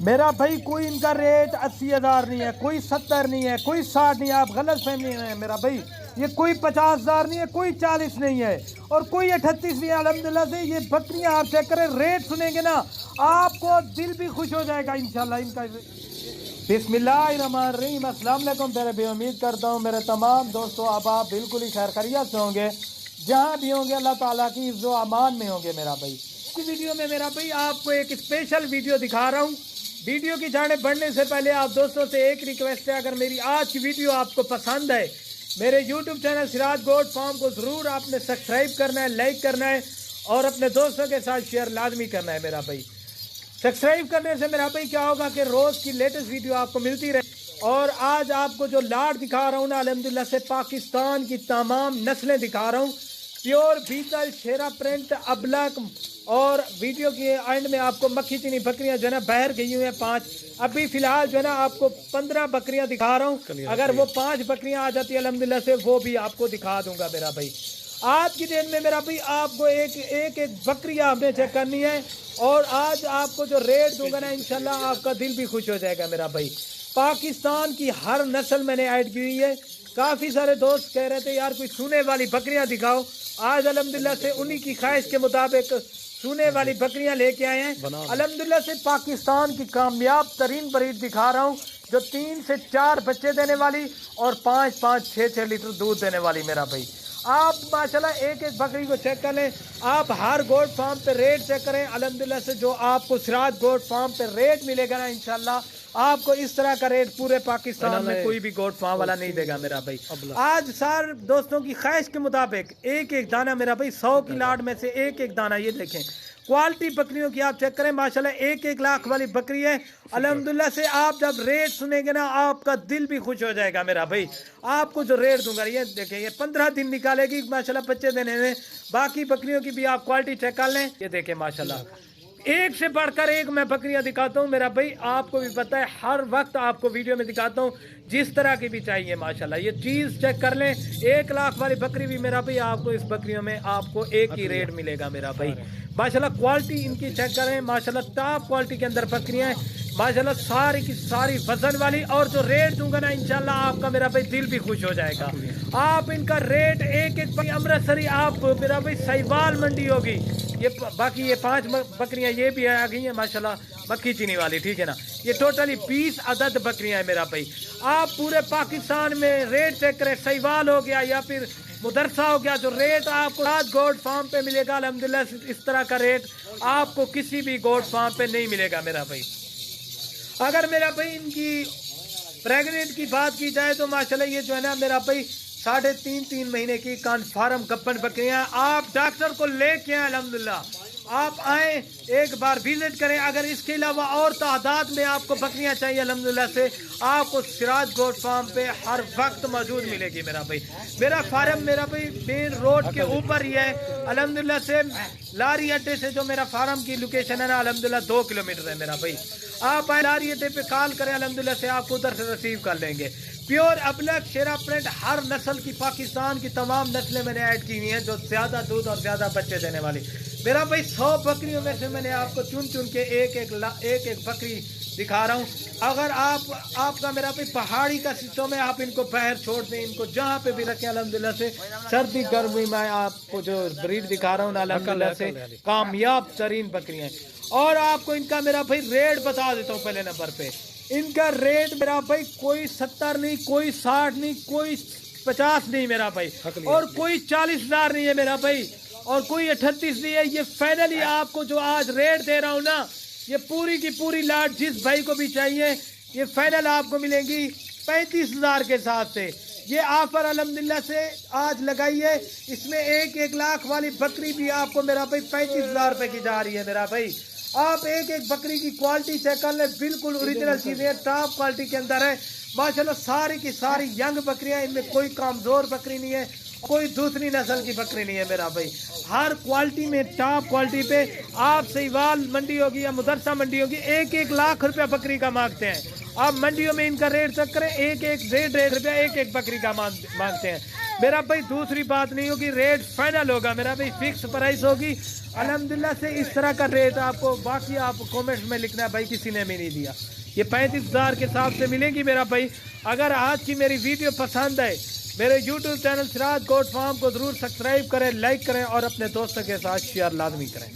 میرا بھائی کوئی ان کا ریٹ 80,000 نہیں ہے، کوئی 70 نہیں ہے، کوئی 60 نہیں ہے، آپ غلط فہمی میں ہیں میرا بھائی. یہ کوئی 50,000 نہیں ہے، کوئی 40 نہیں ہے، اور کوئی 38 نہیں ہے. الحمدللہ سے یہ بکریاں آپ چیک کریں، ریٹ سنیں گے نا آپ کو دل بھی خوش ہو جائے گا انشاءاللہ ان کا. بسم اللہ الرحمن الرحیم. السلام علیکم میرے بھی. امید کرتا ہوں میرے تمام دوستوں اب آپ بالکل ہی خیر خیریت سے ہوں گے، جہاں بھی ہوں گے اللہ تعالیٰ کی عزت و امان میں ہوں گے میرا بھائی. اس ویڈیو میں میرا بھائی آپ کو ایک اسپیشل ویڈیو دکھا رہا ہوں. ویڈیو کی جانب بڑھنے سے پہلے آپ دوستوں سے ایک ریکویسٹ ہے، اگر میری آج کی ویڈیو آپ کو پسند ہے میرے یوٹیوب چینل سراج گوٹ فارم کو ضرور آپ نے سبسکرائب کرنا ہے، لائک کرنا ہے اور اپنے دوستوں کے ساتھ شیئر لازمی کرنا ہے میرا بھائی. سبسکرائب کرنے سے میرا بھائی کیا ہوگا کہ روز کی لیٹسٹ ویڈیو آپ کو ملتی رہے. اور آج آپ کو جو لاٹ دکھا رہا ہوں نا الحمدللہ سے پاکستان کی تمام نسلیں دکھا رہا ہوں. پیور بیتل شیرا پرنٹ ابلک، اور ویڈیو کے اینڈ میں آپ کو مکھی چینی بکریاں جو ہے نا باہر گئی ہوئی ہیں 5. ابھی فی الحال جو ہے نا آپ کو 15 بکریاں دکھا رہا ہوں. اگر وہ 5 بکریاں آ جاتی ہے الحمدللہ سے وہ بھی آپ کو دکھا دوں گا میرا بھائی. آج کی ڈیٹ میں میرا بھائی آپ کو ایک بکری آپ نے چیک کرنی ہے، اور آج آپ کو جو ریٹ دوں گا نا انشاءاللہ آپ کا دل بھی خوش ہو جائے گا میرا بھائی. پاکستان کی ہر نسل میں نے ایڈ کی ہوئی ہے. کافی سارے دوست کہہ رہے تھے یار کوئی سونے والی بکریاں دکھاؤ. آج الحمدللہ سے انہی کی خواہش کے مطابق سونے والی بکریاں لے کے آئے ہیں. الحمدللہ سے پاکستان کی کامیاب ترین بریڈ دکھا رہا ہوں جو 3 سے 4 بچے دینے والی اور 5 6 لیٹر دودھ دینے والی میرا بھائی. آپ ماشاءاللہ ایک بکری کو چیک کر لیں. آپ ہر گوٹ فارم پہ ریٹ چیک کریں الحمدللہ سے جو آپ کو سراج گوٹ فارم پہ ریٹ ملے گا نا انشاءاللہ آپ کو اس طرح کا ریٹ پورے پاکستان میں کوئی بھی گوٹ فارم والا نہیں دے گا میرا بھائی. آج سارے دوستوں کی خواہش کے مطابق ایک دانہ میرا بھائی 100 کی لاٹ میں سے ایک دانہ. یہ دیکھیں کوالٹی بکریوں کی آپ چیک کریں ماشاءاللہ 1 لاکھ والی بکری ہے الحمدللہ سے. آپ جب ریٹ سنیں گے نا آپ کا دل بھی خوش ہو جائے گا میرا بھائی. آپ کو جو ریٹ دوں گا یہ دیکھیں یہ 15 دن نکالے گی ماشاءاللہ بچے دینے میں. باقی بکریوں کی بھی آپ کوالٹی چیک کر لیں. یہ دیکھیں ماشاءاللہ ایک سے بڑھ کر ایک میں بکریاں دکھاتا ہوں میرا بھائی. آپ کو بھی پتہ ہے ہر وقت آپ کو ویڈیو میں دکھاتا ہوں جس طرح کی بھی چاہیے ماشاءاللہ. یہ چیز چیک کر لیں 1 لاکھ والی بکری بھی میرا بھائی آپ کو اس بکریوں میں آپ کو ایک ہی ریٹ ملے گا میرا بھائی. ماشاءاللہ کوالٹی ان کی چیک کریں ماشاءاللہ ٹاپ کوالٹی کے اندر بکریاں ہیں ماشاءاللہ ساری کی ساری وزن والی. اور جو ریٹ دوں گا نا انشاءاللہ آپ کا میرا بھائی دل بھی خوش ہو جائے گا. آپ ان کا ریٹ ایک امرتسری آپ میرا بھائی سہیوال منڈی ہوگی. یہ باقی یہ 5 بکریاں یہ بھی آ گئی ہیں ماشاءاللہ مکھی چینی والی. ٹھیک ہے نا. یہ ٹوٹلی 20 عدد بکریاں ہیں میرا بھائی. آپ پورے پاکستان میں ریٹ چیک کریں سہیوال ہو گیا یا پھر مدرسہ ہو گیا جو ریٹ آپ کو آج گوٹ فارم پہ ملے گا الحمدللہ اس طرح کا ریٹ آپ کو کسی بھی گوٹ فارم پہ نہیں ملے گا میرا بھائی. اگر میرا بھائی ان کی پریگننٹ کی بات کی جائے تو ماشاءاللہ یہ جو ہے نا میرا بھائی 3.5 مہینے کی کنفرم گپن بکریاں. آپ ڈاکٹر کو لے کے آئیں الحمدللہ. آپ آئیں ایک بار وزٹ کریں. اگر اس کے علاوہ اور تعداد میں آپ کو بکریاں چاہیے الحمدللہ سے آپ کو سراج گوٹ فارم پہ ہر وقت موجود ملے گی میرا بھائی. میرا فارم میرا بھائی مین روڈ کے اوپر ہی ہے الحمدللہ سے. لاری اڈے سے جو میرا فارم کی لوکیشن ہے نا الحمدللہ 2 کلومیٹر ہے میرا بھائی. آپ آئیں لاری اڈے پہ کال کریں الحمدللہ سے آپ کو ادھر سے ریسیو کر لیں گے. پیور ابلک شیرا پرنٹ ہر نسل کی پاکستان کی تمام نسلیں میں نے ایڈ کی ہوئی ہیں جو زیادہ دودھ اور زیادہ بچے دینے والی. میرا بھائی 100 بکریوں میں سے میں نے آپ کو چن کے ایک بکری دکھا رہا ہوں. اگر آپ کا میرا بھائی پہاڑی کا سسٹم ہے آپ ان کو باہر چھوڑ دیں ان کو جہاں پہ بھی رکھیں الحمدللہ سے. سردی گرمی میں آپ کو جو بریڈ دکھا رہا ہوں الحمدللہ سے کامیاب ترین بکریاں ہیں. اور آپ کو ان کا میرا بھائی ریٹ بتا دیتا ہوں پہلے نمبر پہ. ان کا ریٹ میرا بھائی کوئی 70 نہیں، کوئی 60 نہیں، کوئی 50 نہیں میرا بھائی، اور کوئی 40,000 نہیں ہے میرا بھائی، اور کوئی 38 نہیں ہے. یہ فائنلی آپ کو جو آج ریٹ دے رہا ہوں نا یہ پوری کی پوری لاٹ جس بھائی کو بھی چاہیے یہ فائنل آپ کو ملیں گی 35,000 کے ساتھ سے. یہ آفر الحمدللہ سے آج لگائی ہے. اس میں 1 لاکھ والی بکری بھی آپ کو میرا بھائی 35,000 روپے کی جا رہی ہے میرا بھائی. آپ ایک بکری کی کوالٹی چیک کر لیں بالکل اوریجنل چیزیں ٹاپ کوالٹی کے اندر ہے ماشاءاللہ. ساری کی ساری ینگ بکریاں ان میں کوئی کمزور بکری نہیں ہے کوئی دوسری نسل کی بکری نہیں ہے میرا بھائی. ہر کوالٹی میں ٹاپ کوالٹی پہ آپ سہیوال منڈی ہوگی یا مدرسہ منڈی ہوگی 1 لاکھ روپیہ بکری کا مانگتے ہیں. آپ منڈیوں میں ان کا ریٹ چیک کریں 1 روپیہ ایک بکری کا مانگتے ہیں. میرا بھائی دوسری بات نہیں ہوگی, ریٹ فائنل ہوگا میرا بھائی, فکس پرائس ہوگی الحمدللہ سے. اس طرح کا ریٹ آپ کو باقی آپ کومنٹ میں لکھنا بھائی کسی نے بھی نہیں دیا. یہ 35,000 کے حساب سے ملے گی میرا بھائی. اگر آج کی میری ویڈیو پسند ہے, میرے یوٹیوب چینل سراج گوٹ فارم کو ضرور سبسکرائب کریں, لائک کریں اور اپنے دوستوں کے ساتھ شیئر لازمی کریں.